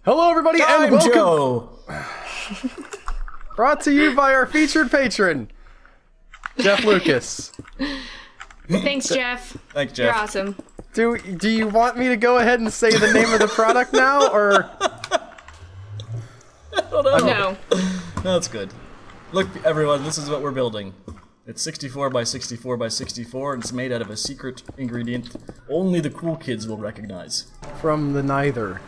Hello, everybody, and I'm welcome. Joe. Brought to you by our featured patron, Jeff Lucas. Thanks, Jeff. Thanks, Jeff. You're awesome. Do you want me to go ahead and say the name of the product now, or? No. That's good. Look, everyone, this is what we're building. It's 64 by 64 by 64, and it's made out of a secret ingredient only the cool kids will recognize. From the neither.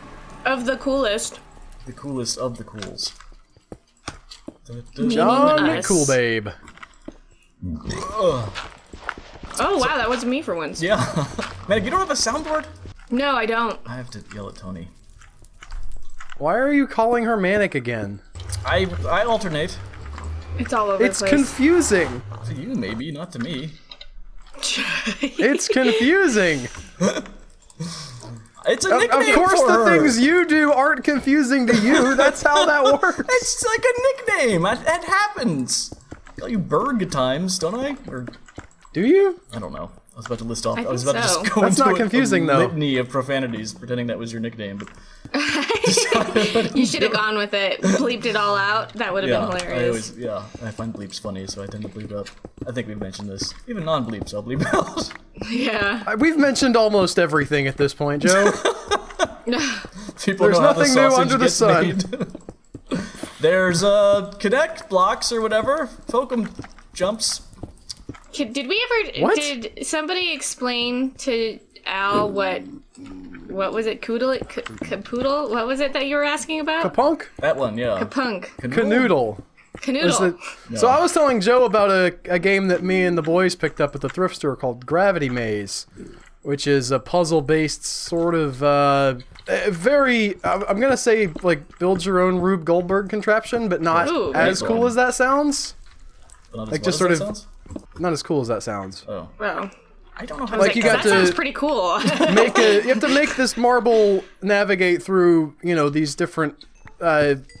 Of the coolest. The coolest of the cools. John us. Cool Babe. Oh, wow, that wasn't me for once. Yeah. Man, you don't have a soundboard? No, I don't. I have to yell at Tony. Why are you calling her Manic again? I alternate. It's all over It's the place. confusing. To you, maybe, not to me. It's confusing. It's a nickname Of course, for the her. things you do aren't confusing to you. That's how that works. It's like a nickname. That happens. I call you Berg at times, don't I? Or Do you? I don't know. I was about to list off. I think was about to so. just go That's into not confusing, a though. litany of profanities, pretending that was your nickname. But You should have gone with it. Bleeped it all out. That would have been hilarious. I find bleeps funny, so I tend to bleep up. I think we've mentioned this. Even non-bleeps, I'll bleep out. Yeah. We've mentioned almost everything at this point, Joe. People There's know how the nothing new sausage under the gets sun. made. There's connect blocks or whatever. Fokum jumps. Did we ever? What? Did somebody explain to Al what was it? Capoodle? What was it that you were asking about? Kapunk? That one, yeah. Punk. Canoodle. Canoodle. So I was telling Joe about a game that me and the boys picked up at the thrift store called Gravity Maze, which is a puzzle-based sort of very, I'm gonna say, like, build your own Rube Goldberg contraption, but not Ooh. as Very cool cool. as that sounds. Not as Like, what just as sort that of- sounds? Not as cool as that sounds. Oh. Wow. I don't know how Like, you got that to sounds pretty cool. You have to make this marble navigate through, these different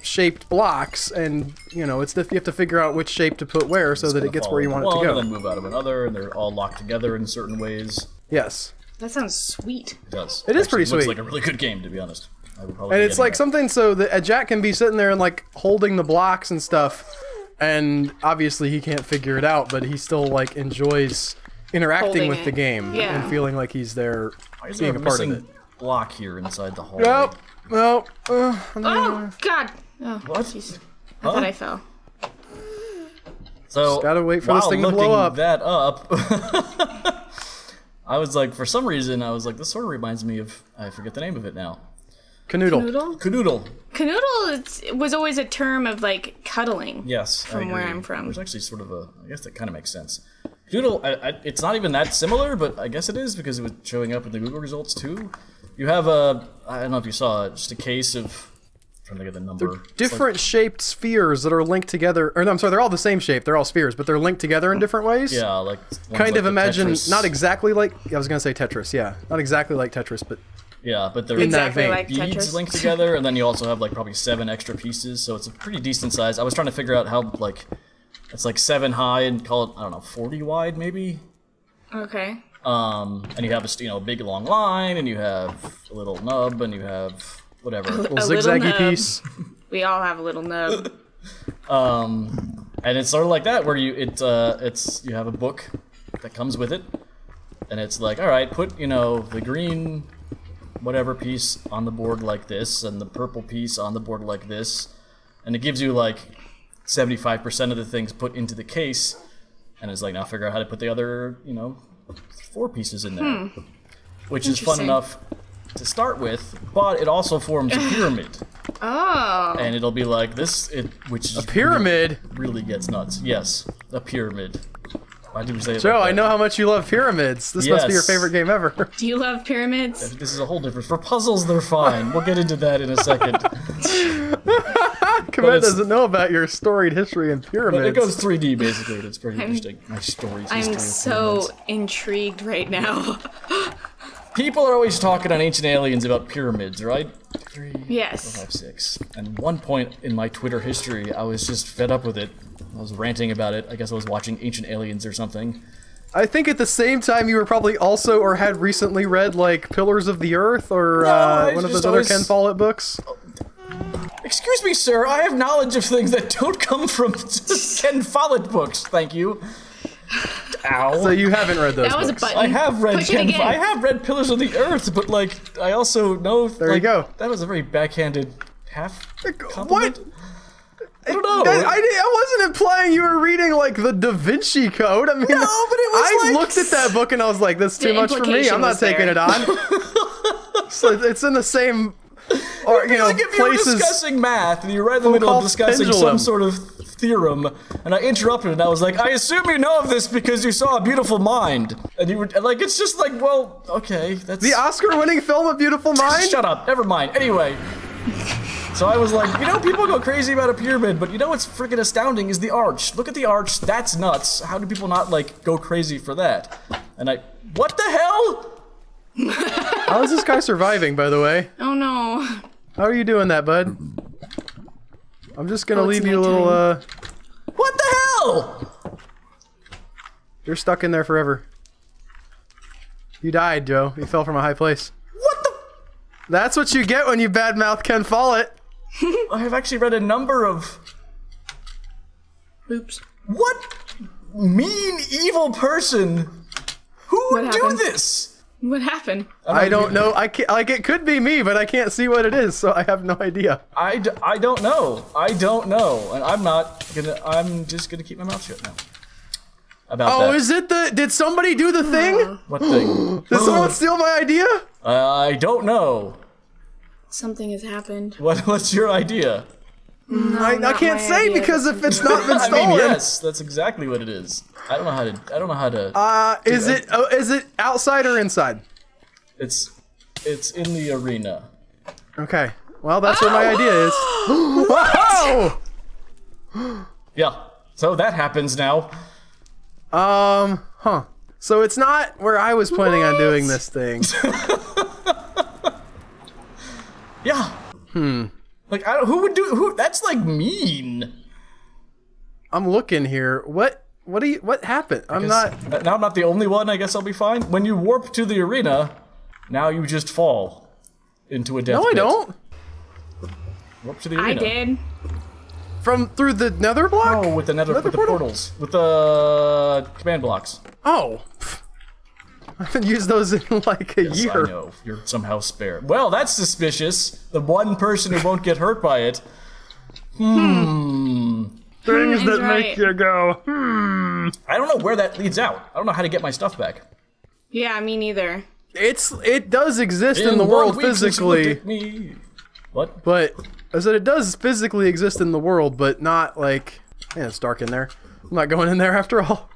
shaped blocks, and you have to figure out which shape to put where so that it gets where you want it to one go. and then move out of another, and they're all locked together in certain ways. Yes. That sounds sweet. It does. It is pretty Looks sweet. like a really good game, to be honest. I would probably And be it's getting like that. something so that Jack can be sitting there and like holding the blocks and stuff, and obviously he can't figure it out, but he still like enjoys interacting Holding with it. the game Yeah. and feeling like he's there Why is there being a a part of missing it. block here inside the hallway? Nope. No. Oh God. Oh, What? jeez. I thought I fell. So Just gotta wait for this while thing to blow looking up. that up, I was like, for some reason, I was like, this sort of reminds me of, I forget the name of it now. Canoodle. Canoodle. Canoodle. Canoodle was always a term of like cuddling. Yes. I From where agree. I'm from. There's actually sort of a, I guess that kind of makes sense. Canoodle, it's not even that similar, but I guess it is because it was showing up in the Google results too. You have I don't know if you saw it, just a case of, I'm trying to get the number. It's Different shaped spheres that are linked together. Or no, I'm sorry, they're all the same shape. They're all spheres, but they're linked together in different ways. Like, yeah, like. one's Kind like of the imagine, Tetris. not exactly like, I was gonna say Tetris, yeah. Not exactly like Tetris, but Yeah, but they're in that Exactly vein. like beads Tetris. linked together, and then you also have like probably 7 extra pieces, so it's a pretty decent size. I was trying to figure out how like it's like 7 high and call it, I don't know, 40 wide maybe. Okay. And you have a big long line, and you have a little nub, and you have whatever. little A little zigzaggy nub. piece. We all have a little nub. And it's sort of like that, where you have a book that comes with it, and it's like, all right, put the green whatever piece on the board like this, and the purple piece on the board like this, and it gives you like 75% of the things put into the case, and it's like, now figure out how to put the other 4 pieces in there, which is fun Interesting. enough to start with, but it also forms a pyramid. Oh. And it'll be like this, which is Pyramid? really gets nuts. Yes, a pyramid. Why did we say it Joe, like I that? know how much you love pyramids. This must be your Yes. favorite game ever. Do you love pyramids? This is a whole different. For puzzles, they're fine. We'll get into that in a second. Komette it's- doesn't know about your storied history in But pyramids. it goes 3D basically, and it's pretty interesting. My story's history I'm of so pyramids. intrigued right now. People are always talking on Ancient Aliens about pyramids, right? 3, Yes. 4, 5, 6. And one point in my Twitter history, I was just fed up with it. I was ranting about it. I guess I was watching Ancient Aliens or something. I think at the same time you were probably also or had recently read like Pillars of the Earth or I one of just those other always- Ken Follett books. Excuse me, sir. I have knowledge of things that don't come from Ken Follett books. Thank you. Ow. So you haven't read those That was a books. button. I have read Push it again. I have read Pillars of the Earth, but like I also know. There you go. That was a very backhanded half What? compliment. I don't know. I wasn't implying you were reading like the Da Vinci Code. I mean, No, but it was I like- looked at that book and I was like, "This is The too much for me. implication I'm not was taking there. it on." So it's in the same, or you know, like if you were places. discussing math and you were right in the middle of called discussing pendulum. some sort of theorem, and I interrupted and I was like, I assume you know of this because you saw A Beautiful Mind. And you were like, it's just like, well, okay, that's... The Oscar-winning film A Beautiful Mind. Shut up, never mind. Anyway, so I was like, you know, people go crazy about a pyramid, but you know what's freaking astounding is the arch. Look at the arch, that's nuts. How do people not, like, go crazy for that? And I... What the hell? How is this guy surviving, by the way? Oh no. How are you doing that, bud? I'm just gonna Oh, it's leave you a little, nighttime. What the hell? You're stuck in there forever. You died, Joe. You fell from a high place. What the... That's what you get when you badmouth Ken Follett. I have actually read a number of... Oops. What mean, evil person? Who would What do happened? this? What happened? I don't know. I can't, like, it could be me, but I can't see what it is, so I have no idea. I don't know. I don't know. And I'm just gonna keep my mouth shut now. About Oh, that. is it the... Did somebody do the thing? What thing? Did someone steal my idea? I don't know. Something has happened. What's your idea? I not can't my say idea. because if it's not been I stolen... mean, yes, that's exactly what it is. I don't know how to. Is it outside or inside? It's in the arena. Okay. Well, that's where my idea is. Whoa! Yeah. So that happens now. Huh. So it's not where I was planning on doing this thing. Yeah. Like who would do who? That's like mean. I'm looking here. What happened? I'm not... Now I'm not the only one. I guess I'll be fine. When you warp to the arena, now you just fall into a death No, I pit. don't. Warp to the I arena. did. Through the Netherblock? Oh, with the Nether with the portal? portals, with the command blocks. Oh. I haven't used those in like a Yes, year. I know. You're somehow spared. Well, that's suspicious. The one person who won't get hurt by it. Things He's that right. make you go, I don't know where that leads out. I don't know how to get my stuff back. Yeah, me neither. It does exist in the 1 world week since you looked physically, at me. What? but I said it does physically exist in the world, but not like... Yeah, it's dark in there. I'm not going in there after all.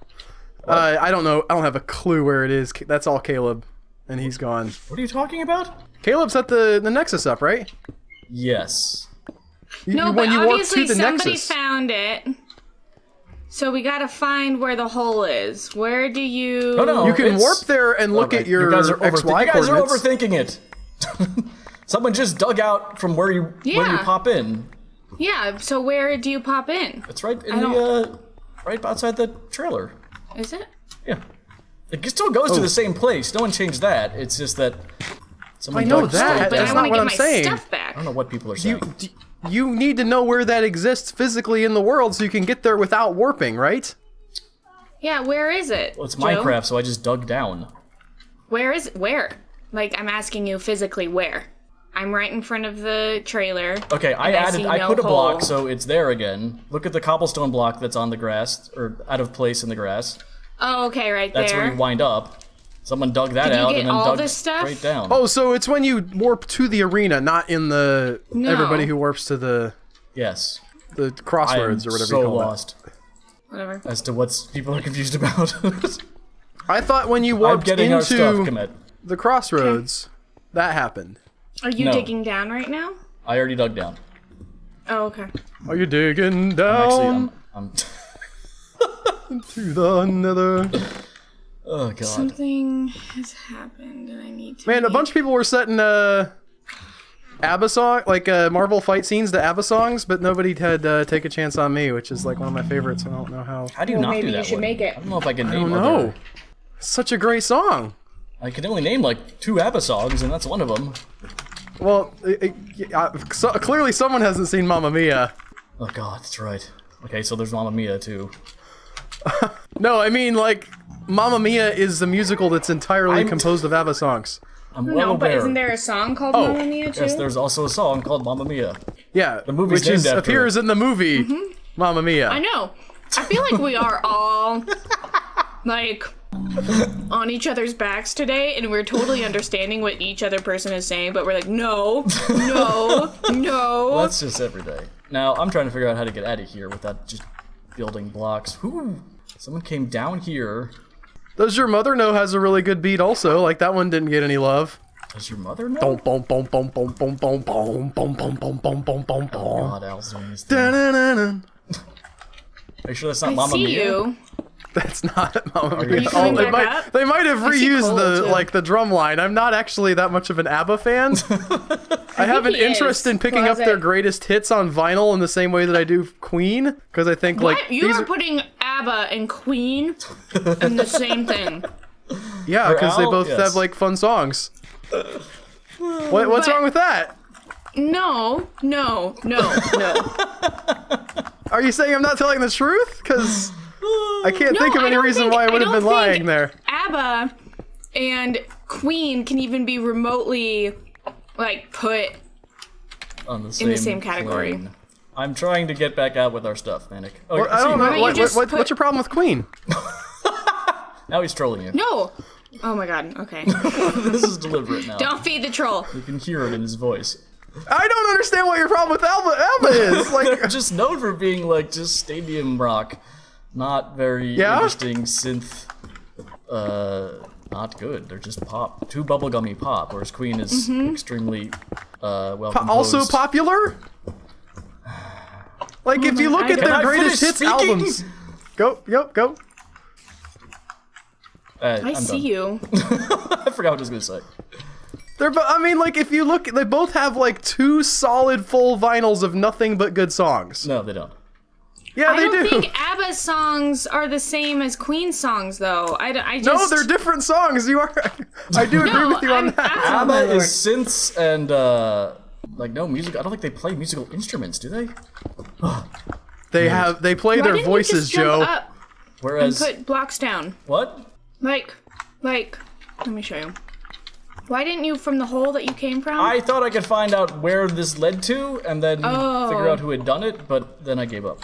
I don't know. I don't have a clue where it is. That's all Caleb, and he's gone. What are you talking about? Caleb set the Nexus up, right? Yes. No, When but you warp obviously to the somebody Nexus. found it. So we gotta find where the hole is. Where do you... Oh, no. You can it's- warp there and look Okay, at your you guys are XY you guys are coordinates. overthinking it. Someone just dug out from where you Yeah. pop in. Yeah, so where do you pop in? It's right in I the right outside the trailer. Is it? Yeah. It still goes to the same place. No one changed that. It's just that someone I know dug that. straight But That's I down. want to not get what my I'm saying. stuff back. I don't know what people are saying. You need to know where that exists physically in the world so you can get there without warping, right? Yeah, where is it? Well, it's Joe? Minecraft, so I just dug down. Where is it? Where? Like, I'm asking you physically where? I'm right in front of the trailer. Okay, and see I no put a block hole. so it's there again. Look at the cobblestone block that's on the grass, or out of place in the grass. Oh, okay, right That's there. where you wind up. Someone dug that Did you out get and then all dug this stuff? straight down. Oh, so it's when you warp to the arena, not in the No. everybody who warps to the Yes. crossroads I am or whatever so you call lost Whatever. as to what people are confused about. that. I thought when you I'm warped getting our stuff, into Komette. the crossroads, that happened. Are you No. digging down right now? I already dug down. Oh, okay. Are you digging Actually, down I'm to the nether? oh god. Something has happened and I need to... Man, a bunch of people were setting ABBA song, like Marvel fight scenes to ABBA songs, but nobody had take a chance on me, which is like one of my favorites. I don't know how. How do you Well, not maybe do you that should one? make it. I don't know if I can I name don't other. know. It's such a great song. I can only name like 2 ABBA songs, and that's one of them. Well, clearly someone hasn't seen Mamma Mia. Oh god, that's right. Okay, so there's Mamma Mia too. No, I mean, like, Mamma Mia is a musical that's entirely composed of ABBA songs. I'm well No, but aware. isn't there a song called Mamma Mia too? Yes, there's also a song called Mamma Mia. Yeah, The movie's which named after appears it. in the movie Mamma Mia. I know. I feel like we are all like on each other's backs today, and we're totally understanding what each other person is saying, but we're like, no, no, no. Well, that's just every day. Now, I'm trying to figure out how to get out of here without just building blocks. Whoo! Someone came down here. Does Your Mother Know has a really good beat also? Like, that one didn't get any love. Does your mother know? Boom, boom, boom, boom, boom, boom, boom, boom, boom, boom, boom, boom, boom, boom, Oh boom. god, Al's doing his thing. Are Da-na-na-na. you sure that's not I Mamma see Mia? you. That's not Mamma you Mia. coming They back up? they might have I see reused Cole, the too. like the drum line. I'm not actually that much of an ABBA fan. I have an he interest is. in picking up their Closet. greatest hits on vinyl in the same way that I do Queen, because I think What? like You these are putting ABBA and Queen in the same thing. yeah, For because they Al, both yes. have like fun songs. What's But- wrong with that? No, no, no, no. Are you saying I'm not telling the truth? Because I can't No, think of I any don't reason think- why I would I have been don't lying think- there. ABBA and Queen can even be remotely like put. On the same category. plane. I'm trying to get back out with our stuff, Manic. Oh, Well, I see, don't know. Why don't you just put- What's your problem with Queen? Now he's trolling you. No. Oh my god. Okay. This is deliberate now. Don't feed the troll. You can hear it in his voice. I don't understand what your problem with ABBA is. They're Like, just known for being like just stadium rock, not very Yeah? interesting synth. Not good. They're just pop, too bubblegummy pop. Whereas Queen is extremely well composed. also popular. Like, if you look at Can their I greatest finish hits speaking? albums, go. I I'm see done. you. I forgot what I was gonna say. I mean, like, if you look, they both have like 2 solid full vinyls of nothing but good songs. No, they don't. Yeah, I they don't do. think ABBA songs are the same as Queen songs, though. I just No, they're different songs. You are. I do agree No, with you on I'm- that. Oh, my ABBA lord. is synths and like no music. I don't think they play musical instruments, do they? They play Why their didn't voices, you just jump Joe. up and Whereas put blocks down? what? Like, let me show you. Why didn't you from the hole that you came from? I thought I could find out where this led to and then Oh. figure out who had done it, but then I gave up.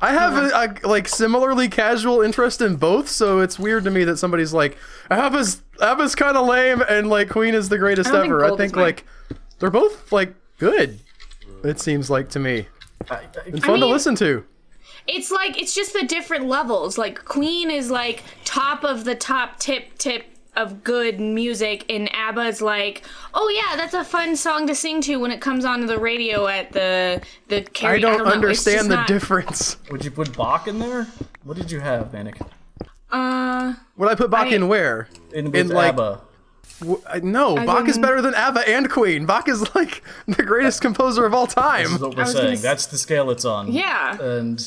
I have a like similarly casual interest in both, so it's weird to me that somebody's like, ABBA's kind of lame and like Queen is the greatest I don't think ever. I Gold is think mine. like they're both like good. It seems like to me and fun to mean- listen to. It's just the different levels. Like Queen is like top of the top tip of good music, and ABBA's like, oh yeah, that's a fun song to sing to when it comes onto the radio at the I carry. don't know, it's just understand the not- difference. Would you put Bach in there? What did you have, Manic? Would I put Bach in where? In In, with like, ABBA. No, Bach is didn't- better than ABBA and Queen. Bach is like the greatest composer of all time. This is what we're was gonna saying. s- That's the scale it's on. Yeah. And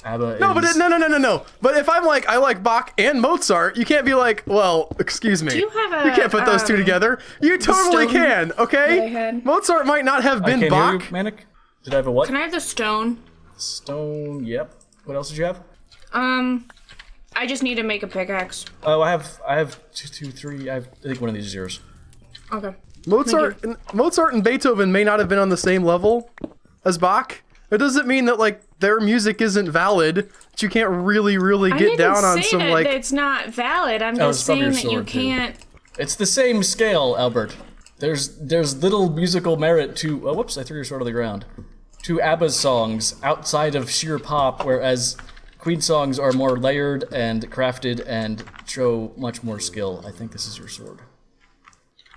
ABBA No, but is... no. But if I'm like, I like Bach and Mozart, you can't be like, well, excuse me. you have You a, can't put those two together. You totally stone can, that I okay? had? Mozart might not have I been can't Bach. hear you, Manic. Did I have a what? Can I have the stone? Stone, yep. What else did you have? I just need to make a pickaxe. Oh, I have two, three. I think one of these is yours. Okay. Mozart and Beethoven may not have been on the same level as Bach. It doesn't mean that like their music isn't valid. That you can't really I get didn't down on say some that like. it's not valid. I'm it's just from your saying that you sword, too. can't. It's the same scale, Albert. There's little musical merit to. Oh, whoops! I threw your sword on the ground. To ABBA's songs outside of sheer pop, whereas Queen songs are more layered and crafted and show much more skill. I think this is your sword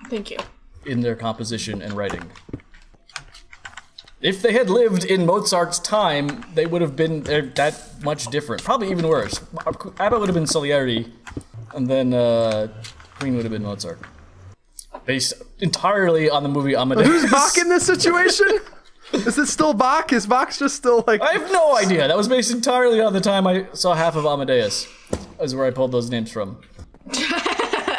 Thank you. in their composition and writing. If they had lived in Mozart's time, they would have been that much different. Probably even worse. ABBA would have been Salieri, and then Queen would have been Mozart. Based entirely on the movie Amadeus. Who's Bach in this situation? Is it still Bach? Is Bach just still like? I have no idea. That was based entirely on the time I saw half of Amadeus. Is where I pulled those names from.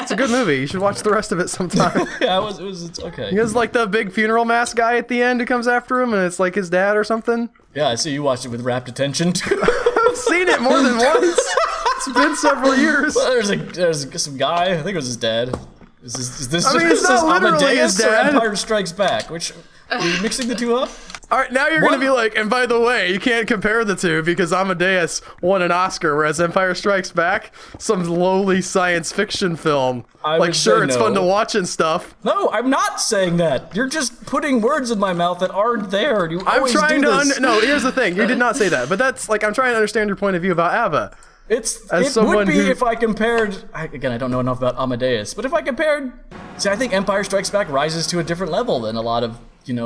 So a good movie. You should watch the rest of it sometime. Yeah, it's okay. He has like the big funeral mass guy at the end who comes after him, and it's like his dad or something. Yeah, I see you watched it with rapt attention too. I've seen it more than once. It's been several years. Well, there's some guy. I think it was his dad. Is this I mean, it's not literally his Amadeus or dad. Empire Strikes Back? Which are you mixing the two up? All right, now you're What? going to be like, and by the way, you can't compare the two because Amadeus won an Oscar, whereas Empire Strikes Back, some lowly science fiction film. I Like, would sure, say it's no. fun to watch and stuff. No, I'm not saying that. You're just putting words in my mouth that aren't there. You I'm always trying do to this. no, here's the thing. You did not say that, but that's like, I'm trying to understand your point of view about ABBA. As It someone would be who- if I compared. Again, I don't know enough about Amadeus, but if I compared, see, I think Empire Strikes Back rises to a different level than a lot of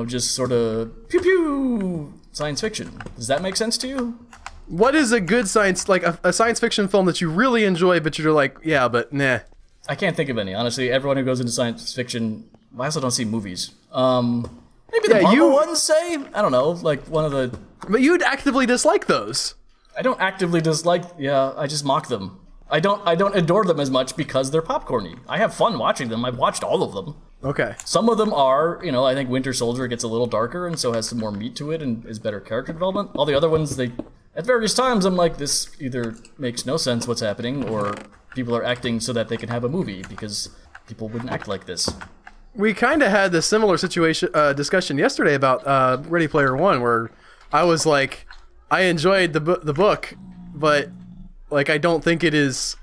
just sort of pew pew science fiction. Does that make sense to you? What is a good science, like a science fiction film that you really enjoy, but you're like, yeah, but nah. I can't think of any. Honestly, everyone who goes into science fiction, I also don't see movies. Maybe the Yeah, Marvel you- ones, say? I don't know, like one of the. But you'd actively dislike those. I don't actively dislike. Yeah, I just mock them. I don't adore them as much because they're popcorny. I have fun watching them. I've watched all of them. Okay. Some of them are, I think Winter Soldier gets a little darker and so has some more meat to it and is better character development. All the other ones, at various times, I'm like, this either makes no sense what's happening or people are acting so that they can have a movie because people wouldn't act like this. We kind of had this similar discussion yesterday about Ready Player One, where I was like, I enjoyed the book, but like I don't think it is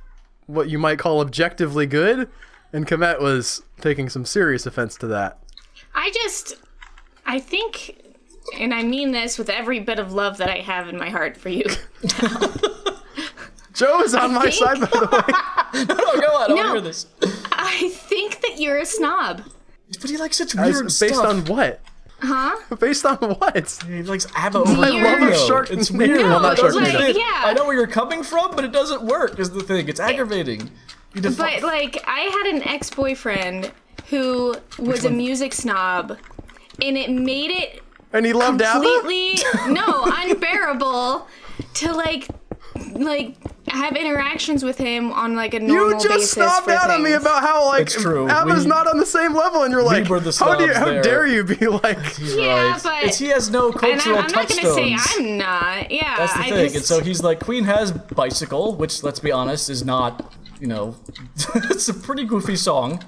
what you might call objectively good, and Komette was taking some serious offense to that. I think, and I mean this with every bit of love that I have in my heart for you. Joe is on my side, by the way. No, go on. I want to No. hear this. I think that you're a snob. But he likes such weird Based stuff. on what? Huh? Based on what? He likes ABBA My over love of Ringo. Shark. It's weird. Well, not No, Sharknado. like, yeah. I know where you're coming from, but it doesn't work. Is the thing? It's aggravating. But like, I had an ex-boyfriend who was a music snob, and it made it And he loved ABBA? completely unbearable to like have interactions with him on like a normal You basis. just snobbed for out on me things. about how like It's true. ABBA's We- not on the same level, and you're like, were the how snobs how there. dare you be like? He's Yeah, right. but- He has no And cultural I'm not touchstones. gonna say I'm not. Yeah, That's the I thing. just, And so he's like, Queen has Bicycle, which, let's be honest, is not, it's a pretty goofy song.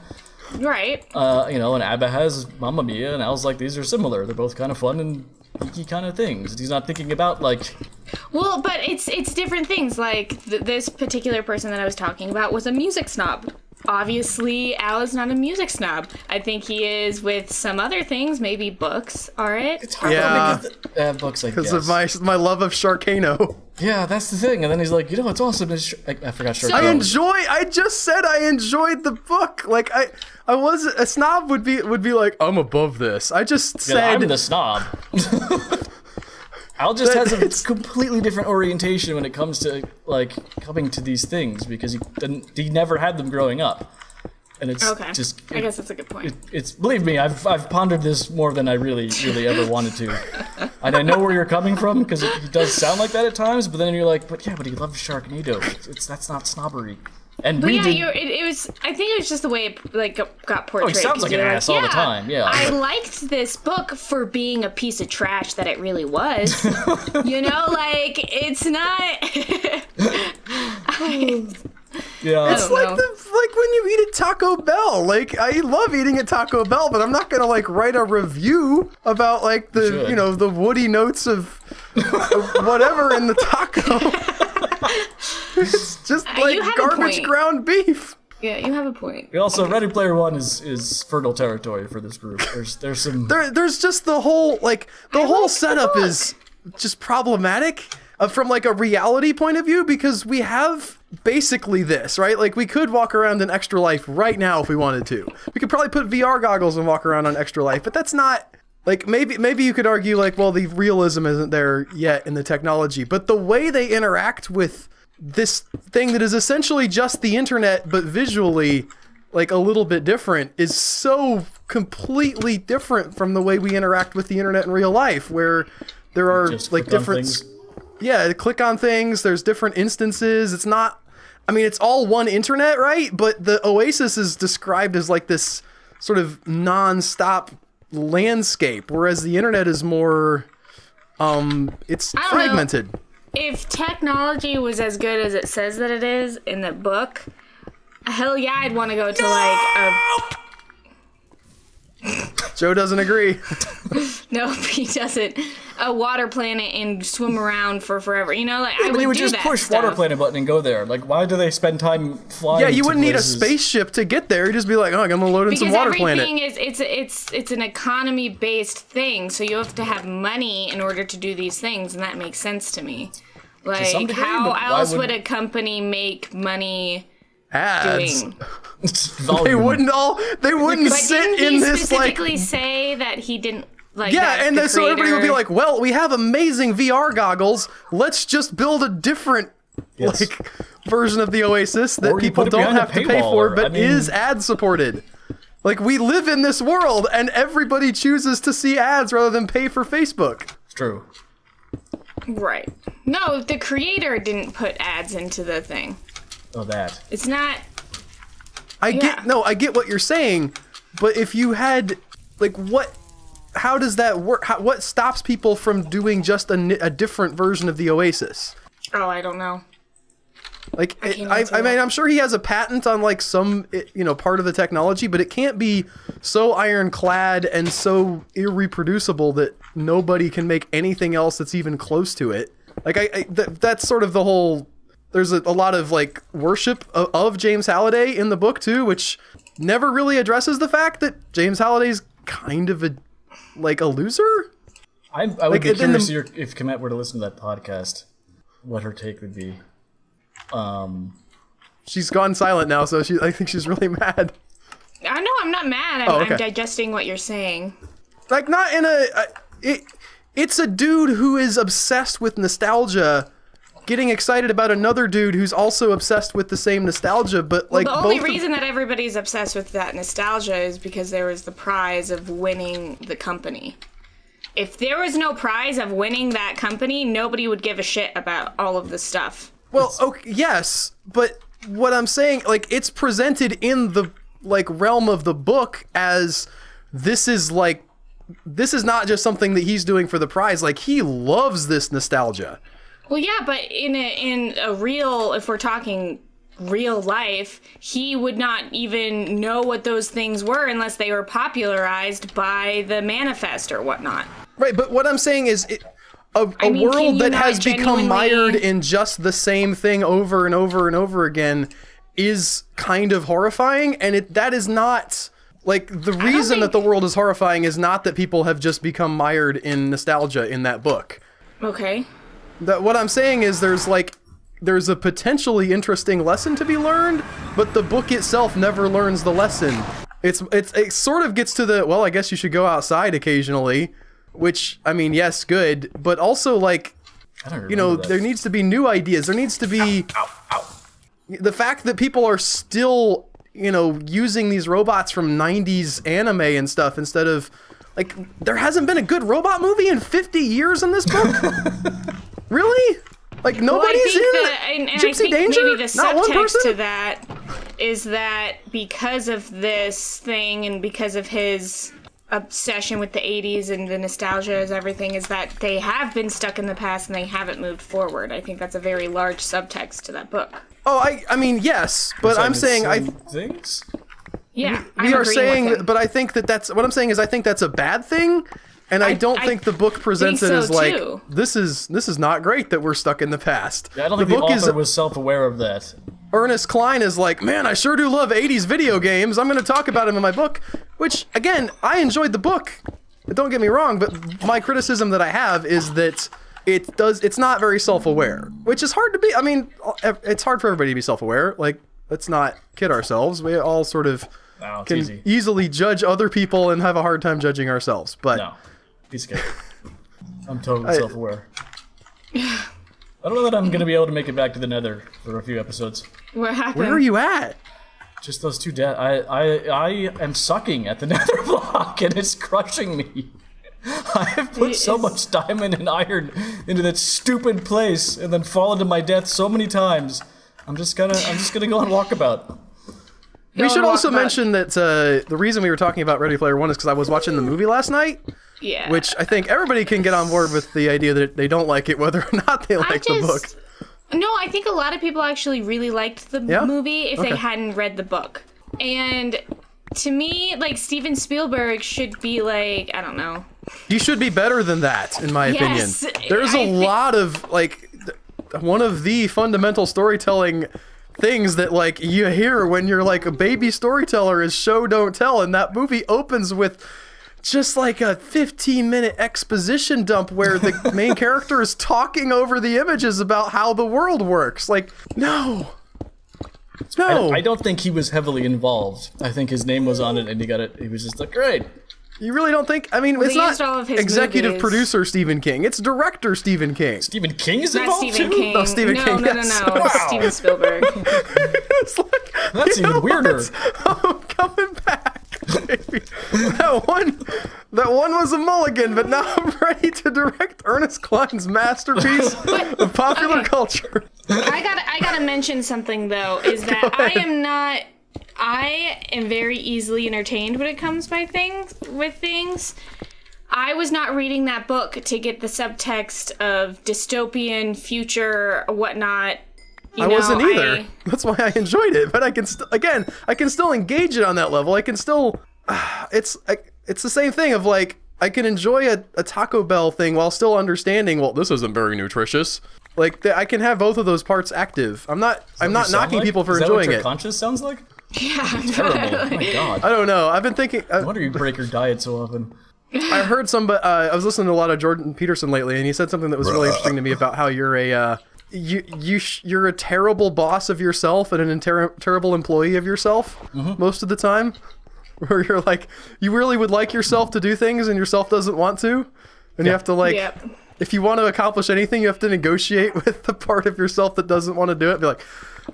right. And ABBA has Mamma Mia, and Al's like, these are similar. They're both kind of fun and geeky kind of things. He's not thinking about, like, Well, but it's different things. Like this particular person that I was talking about was a music snob. Obviously, Al is not a music snob. I think he is with some other things, maybe books. All right. it's hard Yeah. because books, I Because guess. of my love of Sharkano. Yeah, that's the thing. And then he's like, it's awesome. I forgot Shark. So- I just said I enjoyed the book. Like I was a snob would be like, I'm above this. I just Yeah, said I'm the snob. Al just has It's- a completely different orientation when it comes to like coming to these things because he never had them growing up, and it's Okay. just I guess that's a good point. it's believe me, I've pondered this more than I really ever wanted to, and I know where you're coming from because he does sound like that at times, but then you're like, but he loves Sharknado. That's not snobbery. And But we yeah, did. it was. I think it was just the way it like got portrayed. Oh, he sounds 'cause like an you're ass all the time, yeah. I liked this book for being a piece of trash that it really was. Like it's not. Yeah. it's don't like know. like when you eat at Taco Bell. Like I love eating at Taco Bell, but I'm not gonna like write a review about like the should. the woody notes of whatever in the taco. It's just like you have a garbage point. ground beef. Yeah, you have a point. Also, Ready Player One is fertile territory for this group. There's some. There's just the whole whole like the setup book. is just problematic from like a reality point of view because we have basically this, right? Like we could walk around in Extra Life right now if we wanted to. We could probably put VR goggles and walk around on Extra Life, but that's not like maybe you could argue like, well, the realism isn't there yet in the technology, but the way they interact with this thing that is essentially just the internet but visually like a little bit different is so completely different from the way we interact with the internet in real life, where there are Just like click on different things. yeah, click on things, there's different instances. It's not I mean, it's all one internet, right? But the Oasis is described as like this sort of non-stop landscape, whereas the internet is more, it's fragmented. If technology was as good as it says that it is in the book, hell yeah, I'd want to go to like a... Joe doesn't agree. No, he doesn't. A water planet and swim around for forever. You know, like I But you would do just that push stuff. water planet button and go there. Like, why do they spend time flying? Yeah, you to wouldn't need a places? spaceship to get there. You'd just be like, oh, I'm gonna load in some water planet. Because everything is it's an economy based thing, so you have to have money in order to do these things, and that makes sense to me. Like, some degree, how but why else would- would a company make money Ads. doing? They wouldn't But sit didn't he in this like. specifically say that he didn't like? Yeah, that and the then, so everybody would be creator- like, well, we have amazing VR goggles. Let's just build a different Yes. like version of the Oasis that Or you people put it don't behind a have to pay paywall, for, or- but I mean- is ad supported. Like, we live in this world, and everybody chooses to see ads rather than pay for Facebook. It's true. Right. No, the creator didn't put ads into the thing. Oh, that. It's not. I Yeah. get what you're saying, but if you had, like, how does that work? What stops people from doing just a different version of the Oasis? Oh, I don't know. Like, can't I answer mean, that. I'm sure he has a patent on like some, part of the technology, but it can't be so ironclad and so irreproducible that nobody can make anything else that's even close to it. Like, that's sort of the whole. There's a lot of like worship of James Halliday in the book too, which never really addresses the fact that James Halliday's kind of a loser. I would Like, be in the- curious to hear if Komette were to listen to that podcast, what her take would be. She's gone silent now, so I think she's really mad. I know I'm not mad. okay. I'm digesting what you're saying. Like, not in it's a dude who is obsessed with nostalgia getting excited about another dude who's also obsessed with the same nostalgia, but like The only both of- reason that everybody's obsessed with that nostalgia is because there was the prize of winning the company. If there was no prize of winning that company, nobody would give a shit about all of this stuff. Well, okay, yes, but what I'm saying, like, it's presented in the like realm of the book as this is not just something that he's doing for the prize. Like, he loves this nostalgia. Well, yeah, but in a real, if we're talking real life, he would not even know what those things were unless they were popularized by the manifest or whatnot. Right, but what I'm saying is a mean, can world you that not has become genuinely- mired in just the same thing over and over and over again is kind of horrifying, and that is not like the reason that the world is horrifying is not that people have just become mired in nostalgia in that book. Okay. What I'm saying is there's a potentially interesting lesson to be learned, but the book itself never learns the lesson. It sort of gets to the, well, I guess you should go outside occasionally, which, I mean, yes, good, but also like, I don't remember that. there needs to be new ideas. There needs to be the fact that people are still, using these robots from 90s anime and stuff instead of, like, there hasn't been a good robot movie in 50 years in this book? Really? Like, nobody's in and Gypsy I think Danger? maybe the Not one subtext person? to that is that because of this thing and because of his obsession with the 80s and the nostalgia as everything is that they have been stuck in the past and they haven't moved forward. I think that's a very large subtext to that book. Oh, I mean, yes, but I'm saying things. Yeah, we I'm are agreeing with saying, him. but I think that's what I'm saying is I think that's a bad thing, and I don't think the book presents it think as so, like too. this is not great that we're stuck in the past. Yeah, I don't think the book author was self-aware of that. Ernest Cline is like, man, I sure do love 80s video games. I'm going to talk about them in my book, which, again, I enjoyed the book. Don't get me wrong, but my criticism that I have is that it's not very self-aware, which is hard to be. I mean, it's hard for everybody to be self-aware. Like, let's not kid ourselves. We all sort of No, it's can easy. easily judge other people and have a hard time judging ourselves. But No, he's scared. I'm totally self-aware. I don't know that I'm gonna be able to make it back to the Nether for a few episodes. What happened? where are you at? Just those two I am sucking at the Netherblock and it's crushing me. I have put so much diamond and iron into that stupid place and then fallen to my death so many times. I'm just gonna go on walkabout. We should also walkabout. mention that the reason we were talking about Ready Player One is because I was watching the movie last night. Yeah. Which I think everybody can get on board with the idea that they don't like it, whether or not they like the book. No, I think a lot of people actually really liked the movie if they hadn't read the book. And to me, like, Steven Spielberg should be like, I don't know. He should be better than that, in my opinion. There's a lot of, like, one of the fundamental storytelling things that, like, you hear when you're, like, a baby storyteller is show, don't tell. And that movie opens with just like a 15-minute exposition dump where the main character is talking over the images about how the world works. Like, no. I don't think he was heavily involved. I think his name was on it and he got it. He was just like, great. You really don't think? I mean, it's not all of his executive movies. Producer Stephen King. It's director Stephen King. Stephen King is Not involved Stephen too? King. No, Stephen King, No, yes. no. It's Wow. Steven Spielberg. It's like, That's you know even weirder. what? I'm coming back, baby. That one was a mulligan, but now I'm ready to direct Ernest Cline's masterpiece of popular culture. I gotta mention something though, is that I am very easily entertained when it comes with things. I was not reading that book to get the subtext of dystopian future whatnot. I wasn't either. That's why I enjoyed it. But I can still engage it on that level. I can still. It's the same thing of like I can enjoy a Taco Bell thing while still understanding. Well, this isn't very nutritious. Like I can have both of those parts active. I'm not knocking people for enjoying Is that what your it. conscience sounds like? Yeah. Terrible. Oh my god. I don't know. I've been thinking. No wonder you break your diet so often. I heard somebody. I was listening to a lot of Jordan Peterson lately, and he said something that was really interesting to me about how you're a you're a terrible boss of yourself and a terrible employee of yourself most of the time. Where you're like, you really would like yourself to do things, and yourself doesn't want to, and you have to like. Yep. If you want to accomplish anything, you have to negotiate with the part of yourself that doesn't want to do it. Be like,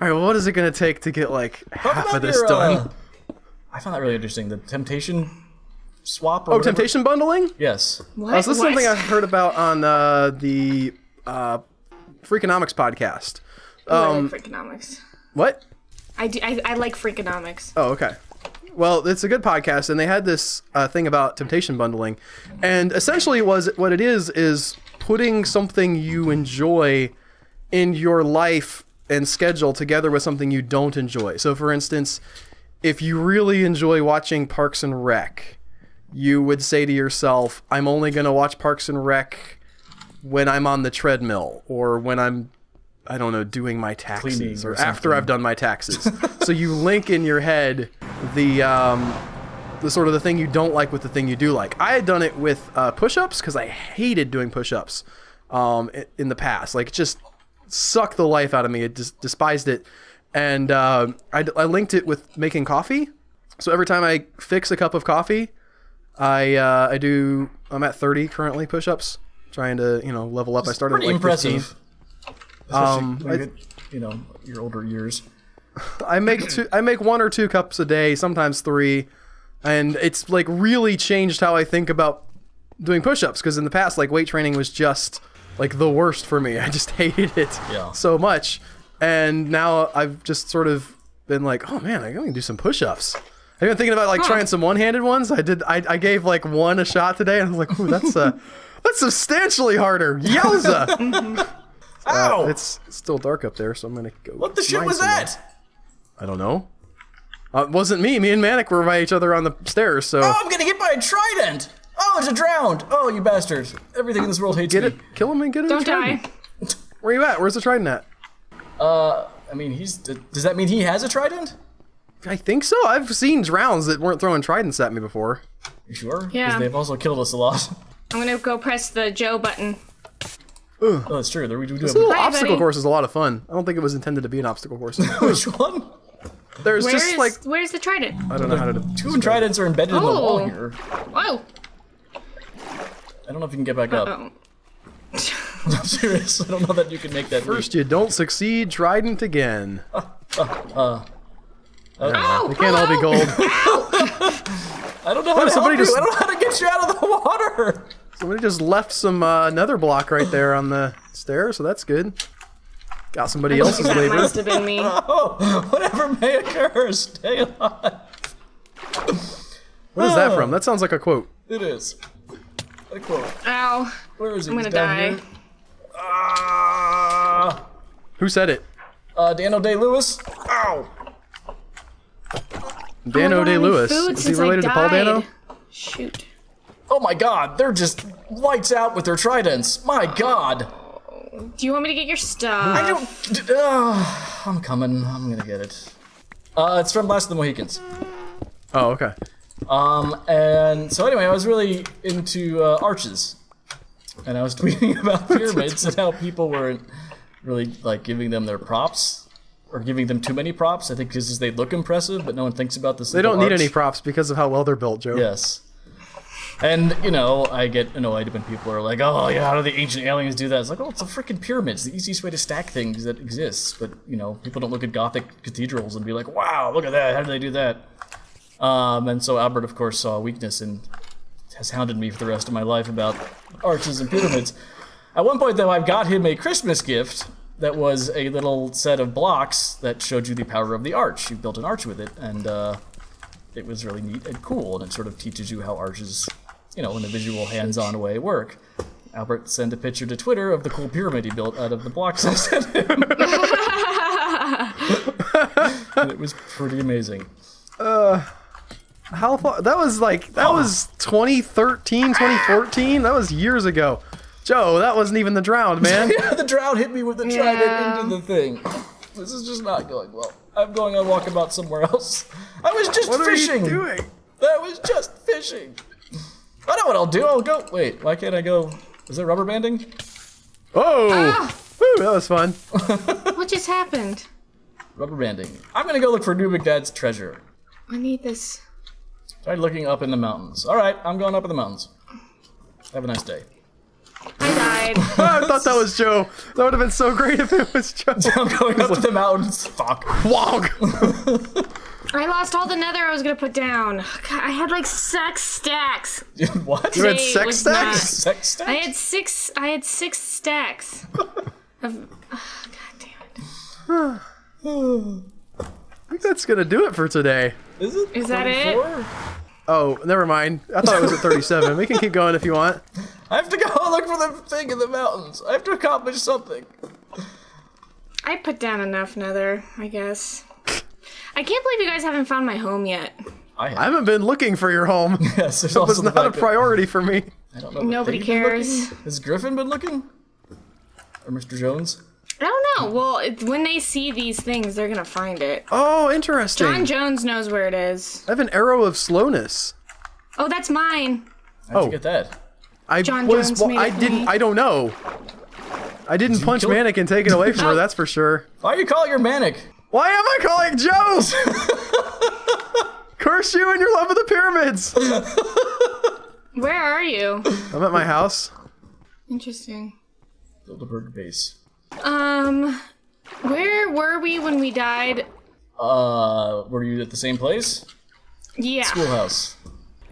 all right, well, what is it going to take to get like half of this done? I found that really interesting. The temptation swap. Or Oh, whatever. temptation bundling? Yes. What? This is What? something I heard about on the Freakonomics podcast. I like Freakonomics. What? I like Freakonomics. Oh, okay. Well, it's a good podcast, and they had this thing about temptation bundling, and essentially what it is putting something you enjoy in your life and schedule together with something you don't enjoy. So, for instance, if you really enjoy watching Parks and Rec, you would say to yourself, I'm only going to watch Parks and Rec when I'm on the treadmill, or when I'm, I don't know, doing my taxes, Cleaning or or after something. I've done my taxes. So you link in your head the sort of the thing you don't like with the thing you do like. I had done it with push-ups because I hated doing push-ups in the past. Like, it just sucked the life out of me. I just despised it. And I linked it with making coffee. So every time I fix a cup of coffee, I'm at 30 currently push-ups, trying to, level up. I started Pretty at like 15. impressive. Especially when you get, your older years. I make 1 or 2 cups a day, sometimes 3, and it's like really changed how I think about doing push-ups, because in the past, like, weight training was just like the worst for me. I just hated it so much, and now I've just sort of been like, oh man, I can do some push-ups. I've been thinking about like trying some one-handed ones. I gave like one a shot today, and I was like, ooh, that's substantially harder. Yowza! Ow! It's still dark up there, so I'm gonna go. What the shit find was someone. that? I don't know. It wasn't me. Me and Manic were by each other on the stairs, so... Oh, I'm getting hit by a trident! Oh, it's a drowned! Oh, you bastards. Everything in this world hates Get me. it, kill him and get it. Don't die. Where you at? Where's the trident at? I mean, does that mean he has a trident? I think so. I've seen drowns that weren't throwing tridents at me before. You sure? Yeah. 'Cause they've also killed us a lot. I'm gonna go press the Joe button. Oh, that's true. We do This have little Hi, obstacle buddy. course is a lot of fun. I don't think it was intended to be an obstacle course. Which one? There's just like... Where's the trident? I don't know how to... Two tridents are embedded in the wall Oh. here. Whoa. I don't know if you can get back up. Oh. I'm serious. I don't know that you can make that First you don't succeed, trident again. Ow, We can't all be gold. I don't know how to somebody help you. just- I don't know how to get you out of the water. Somebody just left some Netherblock right there on the stairs, so that's good. Got somebody else's That labor. must have been me. Oh, whatever may occur, stay alive. What is that from? That sounds like a quote. It is. A quote. Ow. Where is he? I'm He's gonna down die. here. Ah. Who said it? Daniel Day-Lewis. Ow. Dano Day-Lewis. Is he related to Paul Dano? Shoot. Oh my god, they're just lights out with their tridents. My god. Do you want me to get your stuff? I don't. I'm coming. I'm gonna get it. It's from Last of the Mohicans. Oh, okay. And so anyway, I was really into arches, and I was tweeting about pyramids and how people weren't really like giving them their props, or giving them too many props. I think because they look impressive, but no one thinks about this. They don't need any props because of how well they're built, Joe. Yes. And, you know, I get annoyed when people are like, oh, yeah, how do the ancient aliens do that? It's like, oh, it's a freaking pyramid. It's the easiest way to stack things that exists. But, you know, people don't look at Gothic cathedrals and be like, wow, look at that. How do they do that? And so Albert, of course, saw a weakness and has hounded me for the rest of my life about arches and pyramids. At one point, though, I got him a Christmas gift that was a little set of blocks that showed you the power of the arch. You built an arch with it, and it was really neat and cool, and it sort of teaches you how arches, you know, in a visual, hands-on way work. Albert sent a picture to Twitter of the cool pyramid he built out of the blocks I sent him. And it was pretty amazing. How far? That was like, that was 2013, 2014? That was years ago. Joe, that wasn't even the drowned, man. Yeah, the drown hit me with the trident into the thing. This is just not going well. I'm going on walkabout somewhere else. I was just fishing. What are you doing? That was just fishing. I know what I'll do. I'll go. Wait, why can't I go? Is there rubber banding? Oh! Ah! Woo, that was fun. What just happened? Rubber banding. I'm gonna go look for New McDad's treasure. I need this. Tried looking up in the mountains. All right, I'm going up in the mountains. Have a nice day. I died. I thought that was Joe. That would have been so great if it was Joe. I'm going up to the mountains. Fuck. Wog! I lost all the nether I was gonna put down. God, I had like 6 stacks. What? You had Today sex was stacks? not- Sex stacks? I had 6 stacks. God damn it. I think that's gonna do it for today. Is it? Is that it? 34? Oh, never mind. I thought it was at 37. We can keep going if you want. I have to go look for the thing in the mountains. I have to accomplish something. I put down enough nether, I guess. I can't believe you guys haven't found my home yet. I haven't been looking for your home. Yes, there's It also was the not a fact that- priority for me. I don't know. Nobody Have you been cares. looking? Has Griffin been looking? Or Mr. Jones? I don't know. Well, when they see these things, they're gonna find it. Oh, interesting. John Jones knows where it is. I have an arrow of slowness. Oh, that's mine. How'd you get that? John Jones made I it for didn't. me. I don't know. I didn't punch kill- Manic and take it away from her. Oh. That's for sure. Why are you calling her Manic? Why am I calling Joe? Curse you and your love of the pyramids. Where are you? I'm at my house. Interesting. Bilderberg base. Where were we when we died? Were you at the same place? Yeah. Schoolhouse.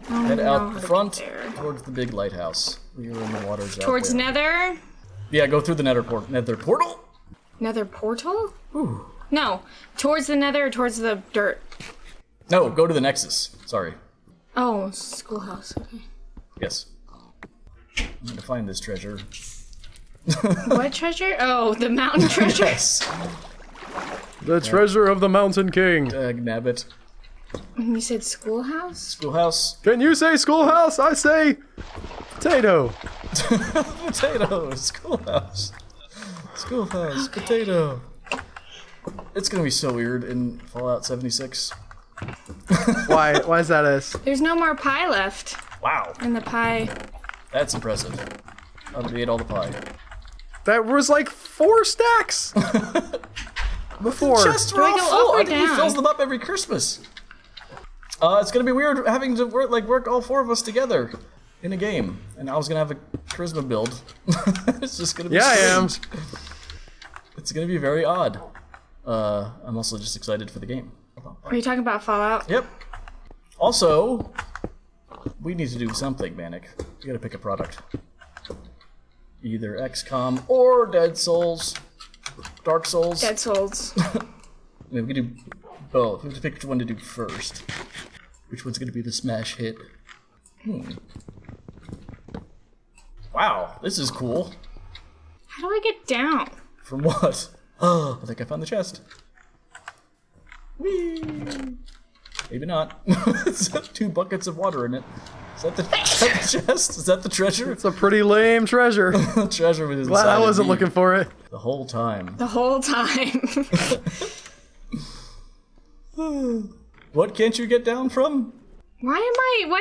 Oh, Head I know out how to front get there. towards the big lighthouse. We were in the waters out Towards there. Nether? Yeah, go through the nether portal? Nether portal? Ooh. No. Towards the nether or towards the dirt? No, go to the Nexus. Sorry. Oh, schoolhouse. Okay. Yes. I'm gonna find this treasure. What treasure? Oh, the mountain treasure? Yes. The treasure of the Mountain King. Nabbit. You said schoolhouse? Schoolhouse. Can you say schoolhouse? I say potato. Potato. Schoolhouse. Schoolhouse. Okay. Potato. It's gonna be so weird in Fallout 76. Why is that us? There's no more pie left Wow. in the pie. That's impressive. We ate all the pie. That was like 4 stacks. Before. Chests were Do I all go full. up or I think he down? fills them up every Christmas. It's gonna be weird having to work all 4 of us together in a game, and I was gonna have a charisma build. It's just gonna be Yeah, I am. strange. It's gonna be very odd. I'm also just excited for the game. Are you talking about Fallout? Yep. Also, we need to do something, Manic. We gotta pick a product. Either XCOM or Dead Souls. Dark Souls. Dead Souls. We can do both. We have to pick which one to do first. Which one's gonna be the smash hit? Wow, this is cool. How do I get down? From what? Oh, I think I found the chest. Whee! Maybe not. It's got 2 buckets of water in it. Is that the chest? Is that the treasure? It's a pretty lame treasure. Treasure was Glad inside I wasn't of me looking for it. the whole time. The whole time. What can't you get down from? Why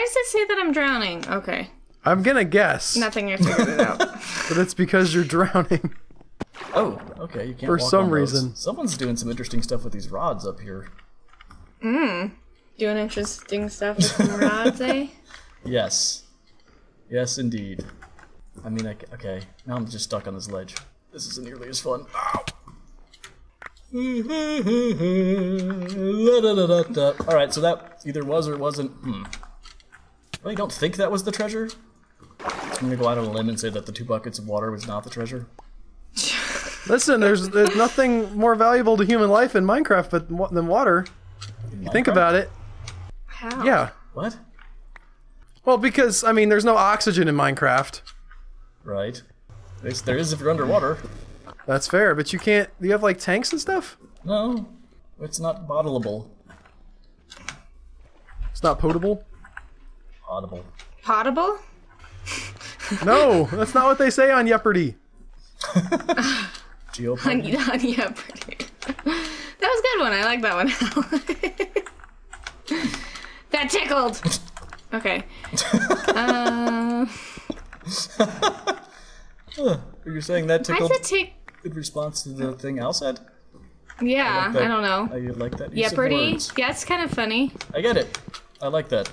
does it say that I'm drowning? Okay. I'm gonna guess, Nothing, I figured it out. but it's because you're drowning. Oh, okay. You can't. For walk some on those. reason. Someone's doing some interesting stuff with these rods up here. Doing interesting stuff with some rods, eh? Yes. Yes, indeed. I mean, okay. Now I'm just stuck on this ledge. This isn't nearly as fun. Ow! Alright, so that either was or wasn't. I really don't think that was the treasure. I'm gonna go out on a limb and say that the 2 buckets of water was not the treasure. Listen, there's nothing more valuable to human life in Minecraft than water. You think about it. How? Yeah. What? Well, because, I mean, there's no oxygen in Minecraft. Right. There is if you're underwater. That's fair, but you can't... You have, like, tanks and stuff? No. It's not bottleable. It's not potable? Audible. Potable? No, that's not what they say on Jeopardy. Geopardy? Yeah, pretty. That was a good one. I like that one. That tickled. Okay. You're saying that Why tickled does it take... in response to the thing Al said? Yeah, like that. I don't know. You like that? use of Jeopardy? words. Yeah, it's kind of funny. I get it. I like that.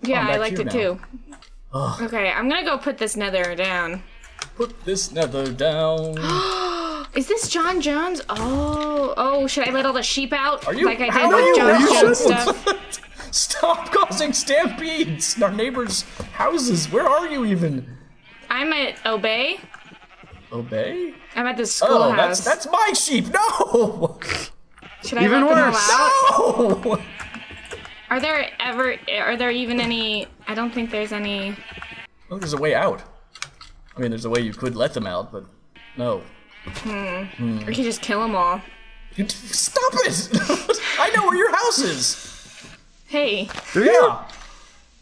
Yeah, I'm I back liked here it now. too. Okay, I'm gonna go put this nether down. Put this nether down. Is this John Jones? Oh, should I let all the sheep out? Are you? Like I How did are with you? John You Jones shouldn't. stuff? Stop causing stampedes in our neighbors' houses. Where are you even? I'm at Obey. Obey? I'm at the Oh, schoolhouse. that's my sheep. No. Should I Even let them all worse. out? No. Are there even any? I don't think there's any. Well, there's a way out. I mean, there's a way you could let them out, but no. Or you could just kill them all. Stop it! I know where your house is. Hey, Do you? Yeah.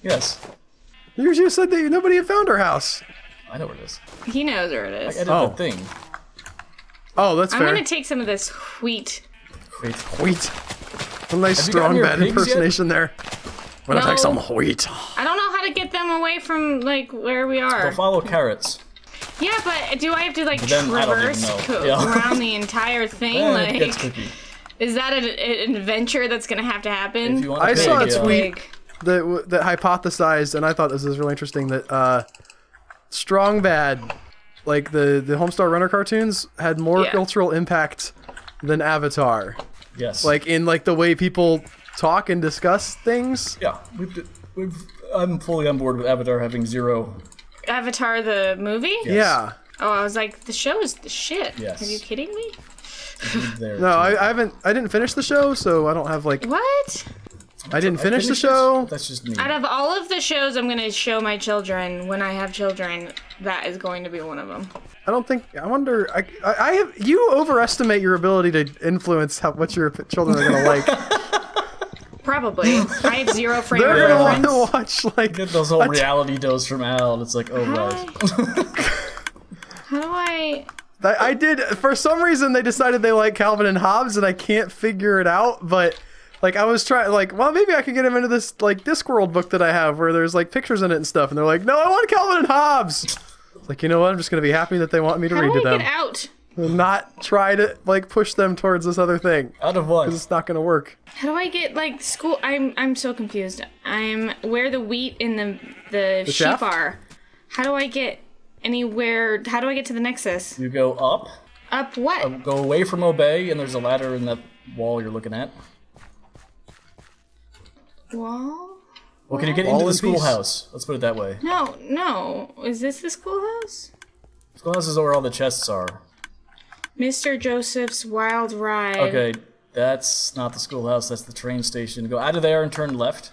Yes. You just said that nobody had found our house. I know where it is. he knows where it I is. edit Oh. the thing. Oh, that's I'm fair. gonna take some of this wheat. Wait. Wheat. A nice Have you gotten strong your bad pigs impersonation there. I'm gonna No. take some wheat. I don't know how to get them away from like where we Go are. follow carrots. Yeah, but do I have to like Then I don't even traverse know. Yeah. around the entire thing? It gets Like, cookie. is that an adventure that's gonna have to happen? If you want I a saw a pig, tweet Big. that hypothesized, and I thought this was really interesting, that Strong Bad, like the Homestar Runner cartoons, had more Yeah. cultural impact than Avatar. Yes. Like in like the way people talk and discuss things. Yeah. I'm fully on board with Avatar having 0. Avatar the movie? Yes. Yeah. Oh, I was like, the show is the shit. Yes. Are you kidding me? There No, too. I didn't finish the show, so I don't have like What? I didn't finish the finished show. it. That's just me. Out of all of the shows I'm gonna show my children when I have children, that is going to be one of them. I don't think. I wonder. I have. You overestimate your ability to influence what your children are gonna like. Probably. I have 0 frame of They're gonna want reference. to watch like. Get those whole reality dose from Al, and it's like, oh right. How do I... I did. For some reason, they decided they like Calvin and Hobbes, and I can't figure it out. But like, I was trying. Like, well, maybe I could get him into this like Discworld book that I have, where there's like pictures in it and stuff. And they're like, no, I want Calvin and Hobbes. It's like, you know what? I'm just gonna be happy that they want me to How read do to I them. get out? And not try to like push them towards this other thing. Out of what? It's not gonna work. How do I get like school? I'm so confused. I'm where the wheat and the sheep shaft? are. How do I get anywhere? How do I get to the nexus? You go up, Up what? go away from Obey, and there's a ladder in that wall you're looking at. Wall? Well, can you get Wall into the in peace. schoolhouse? Let's put it that way. No. Is this the schoolhouse? Schoolhouse is where all the chests are. Mr. Joseph's Wild Ride. Okay, that's not the schoolhouse. That's the train station. Go out of there and turn left.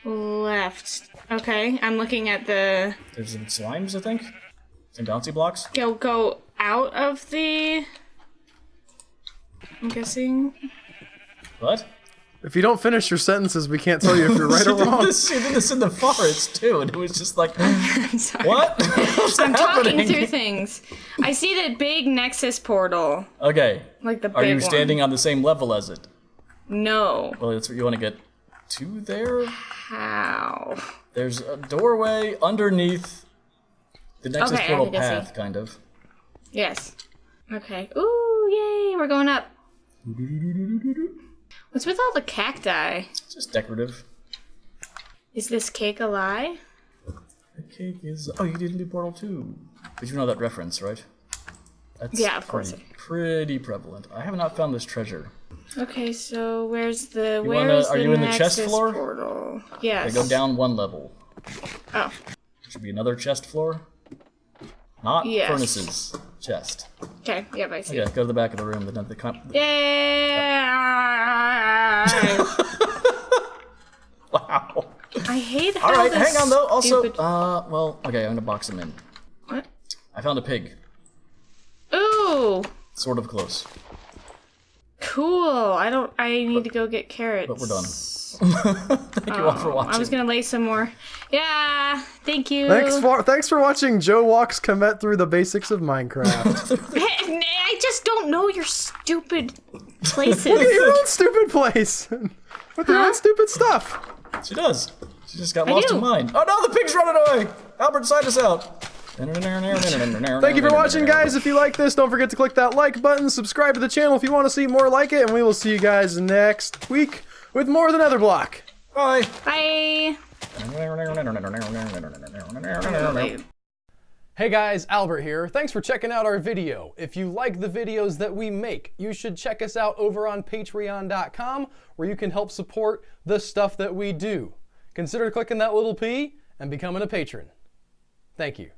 Left. Okay, I'm looking at the... There's some slimes, I think. Some bouncy blocks. Go out of the... I'm guessing... What? If you don't finish your sentences, we can't tell you if you're right or wrong. She did this in the forest, too, and it was just like... I'm sorry. What? What's I'm happening? talking through things. I see that big Nexus portal. Okay. Like the big Are you one. standing on the same level as it? No. Well, that's what you want to get to there. How? There's a doorway underneath the Nexus Okay, I portal think I see. path, kind of. Yes. Okay. Ooh, yay, we're going up. What's with all the cacti? It's just decorative. Is this cake a lie? The cake is... Oh, you didn't do Portal 2. But you know that reference, right? That's Yeah, of course. pretty prevalent. I have not found this treasure. Okay, so where's the... Are you in the chest floor? Portal? Yes. Okay, go down one level. Oh. Should be another chest floor. Not Yes. furnaces. Chest. Okay, yep, I see. Okay, go to the back of the room. Yay! Wow. I hate how Alright, this hang on though. Also, stupid- well, okay, I'm gonna box them in. What? I found a pig. Ooh! Sort of close. Cool. I need to go get carrots. But we're done. Thank you all for watching. I was gonna lay some more. Yeah, thank you. Thanks for watching Joe Walks Komette through the basics of Minecraft. I just don't know your stupid places. Your own stupid place. With your own stupid stuff. She does. She just got lost do. in mind. Oh no, the pig's running away! Albert, side us out. Thank you for watching, guys. If you like this, don't forget to click that like button, subscribe to the channel if you want to see more like it, and we will see you guys next week with more of the Netherblock. Bye. Bye. Hey guys, Albert here. Thanks for checking out our video. If you like the videos that we make, you should check us out over on patreon.com, where you can help support the stuff that we do. Consider clicking that little P and becoming a patron. Thank you.